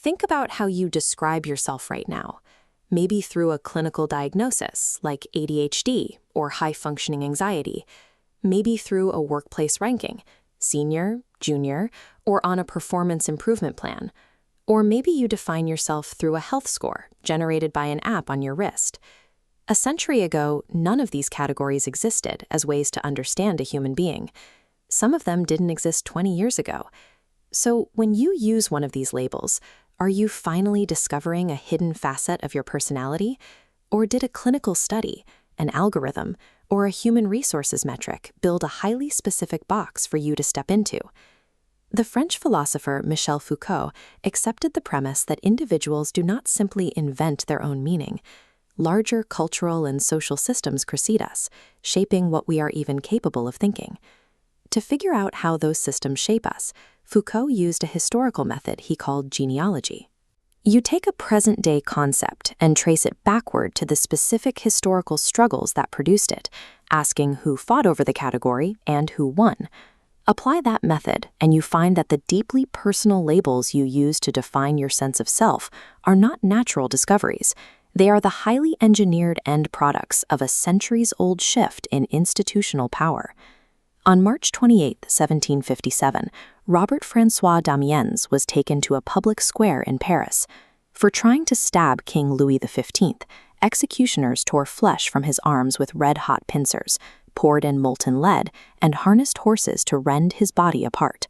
Think about how you describe yourself right now. Maybe through a clinical diagnosis, like ADHD or high-functioning anxiety. Maybe through a workplace ranking, senior, junior, or on a performance improvement plan. Or maybe you define yourself through a health score generated by an app on your wrist. A century ago, none of these categories existed as ways to understand a human being. Some of them didn't exist 20 years ago. So when you use one of these labels, are you finally discovering a hidden facet of your personality? Or did a clinical study, an algorithm, or a human resources metric build a highly specific box for you to step into? The French philosopher Michel Foucault accepted the premise that individuals do not simply invent their own meaning. Larger cultural and social systems precede us, shaping what we are even capable of thinking. To figure out how those systems shape us, Foucault used a historical method he called genealogy. You take a present-day concept and trace it backward to the specific historical struggles that produced it, asking who fought over the category and who won. Apply that method, and you find that the deeply personal labels you use to define your sense of self are not natural discoveries. They are the highly engineered end products of a centuries-old shift in institutional power. On March 28, 1757, Robert-François Damiens was taken to a public square in Paris. For trying to stab King Louis XV, executioners tore flesh from his arms with red-hot pincers, poured in molten lead, and harnessed horses to rend his body apart.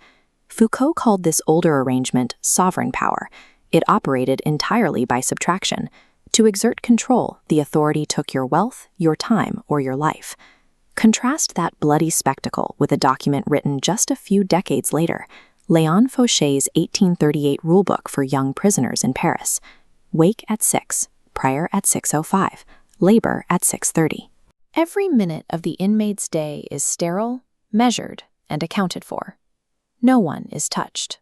Foucault called this older arrangement sovereign power. It operated entirely by subtraction. To exert control, the authority took your wealth, your time, or your life. Contrast that bloody spectacle with a document written just a few decades later, Léon Fauché's 1838 rulebook for young prisoners in Paris. Wake at 6, prayer at 6:05, labor at 6:30. Every minute of the inmate's day is sterile, measured, and accounted for. No one is touched.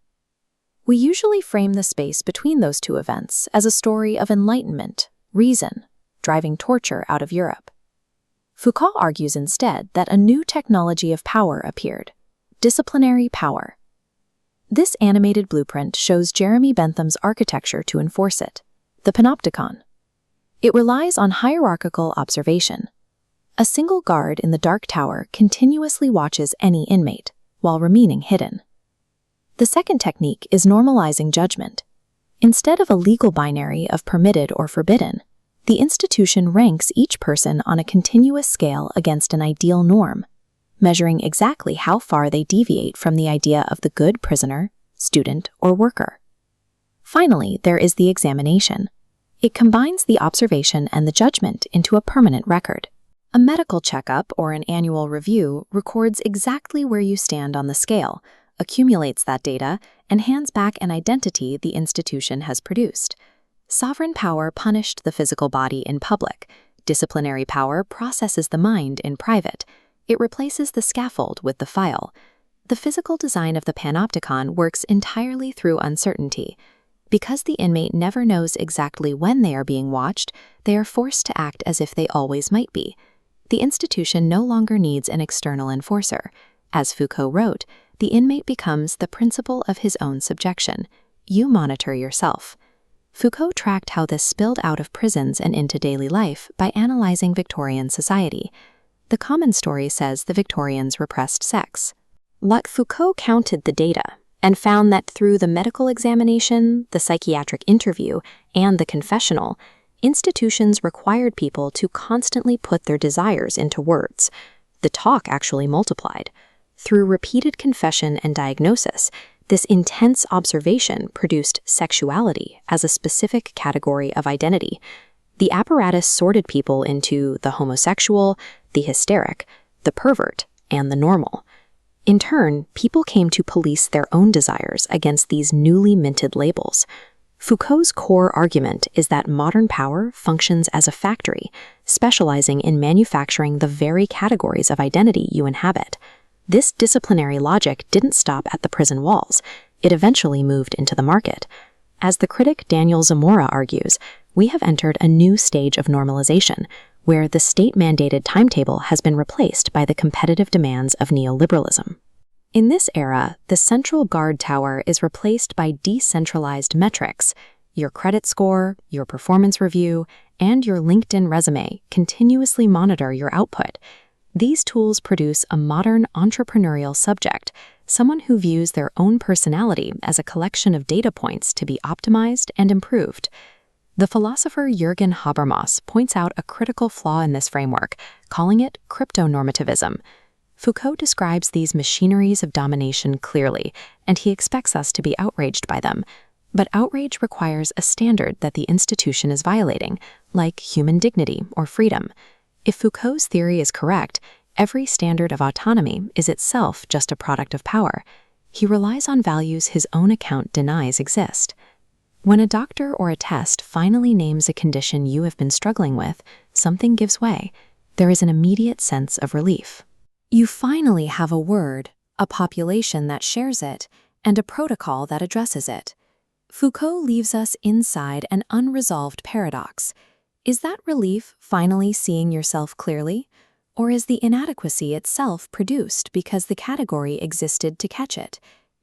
We usually frame the space between those two events as a story of enlightenment, reason, driving torture out of Europe. Foucault argues instead that a new technology of power appeared, disciplinary power. This animated blueprint shows Jeremy Bentham's architecture to enforce it, the panopticon. It relies on hierarchical observation. A single guard in the dark tower continuously watches any inmate, while remaining hidden. The second technique is normalizing judgment. Instead of a legal binary of permitted or forbidden, the institution ranks each person on a continuous scale against an ideal norm, measuring exactly how far they deviate from the idea of the good prisoner, student, or worker. Finally, there is the examination. It combines the observation and the judgment into a permanent record. A medical checkup or an annual review records exactly where you stand on the scale, accumulates that data, and hands back an identity the institution has produced. Sovereign power punished the physical body in public. Disciplinary power processes the mind in private. It replaces the scaffold with the file. The physical design of the panopticon works entirely through uncertainty. Because the inmate never knows exactly when they are being watched, they are forced to act as if they always might be. The institution no longer needs an external enforcer. As Foucault wrote, the inmate becomes the principle of his own subjection. You monitor yourself. Foucault tracked how this spilled out of prisons and into daily life by analyzing Victorian society. The common story says the Victorians repressed sex. But Foucault counted the data and found that through the medical examination, the psychiatric interview, and the confessional, institutions required people to constantly put their desires into words. The talk actually multiplied. Through repeated confession and diagnosis, this intense observation produced sexuality as a specific category of identity. The apparatus sorted people into the homosexual, the hysteric, the pervert, and the normal. In turn, people came to police their own desires against these newly minted labels. Foucault's core argument is that modern power functions as a factory, specializing in manufacturing the very categories of identity you inhabit. This disciplinary logic didn't stop at the prison walls. It eventually moved into the market. As the critic Daniel Zamora argues, we have entered a new stage of normalization, where the state-mandated timetable has been replaced by the competitive demands of neoliberalism. In this era, the central guard tower is replaced by decentralized metrics. Your credit score, your performance review, and your LinkedIn resume continuously monitor your output. These tools produce a modern entrepreneurial subject, someone who views their own personality as a collection of data points to be optimized and improved. The philosopher Jürgen Habermas points out a critical flaw in this framework, calling it cryptonormativism. Foucault describes these machineries of domination clearly, and he expects us to be outraged by them. But outrage requires a standard that the institution is violating, like human dignity or freedom. If Foucault's theory is correct, every standard of autonomy is itself just a product of power. He relies on values his own account denies exist. When a doctor or a test finally names a condition you have been struggling with, something gives way. There is an immediate sense of relief. You finally have a word, a population that shares it, and a protocol that addresses it. Foucault leaves us inside an unresolved paradox. Is that relief finally seeing yourself clearly? Or is the inadequacy itself produced because the category existed to catch it?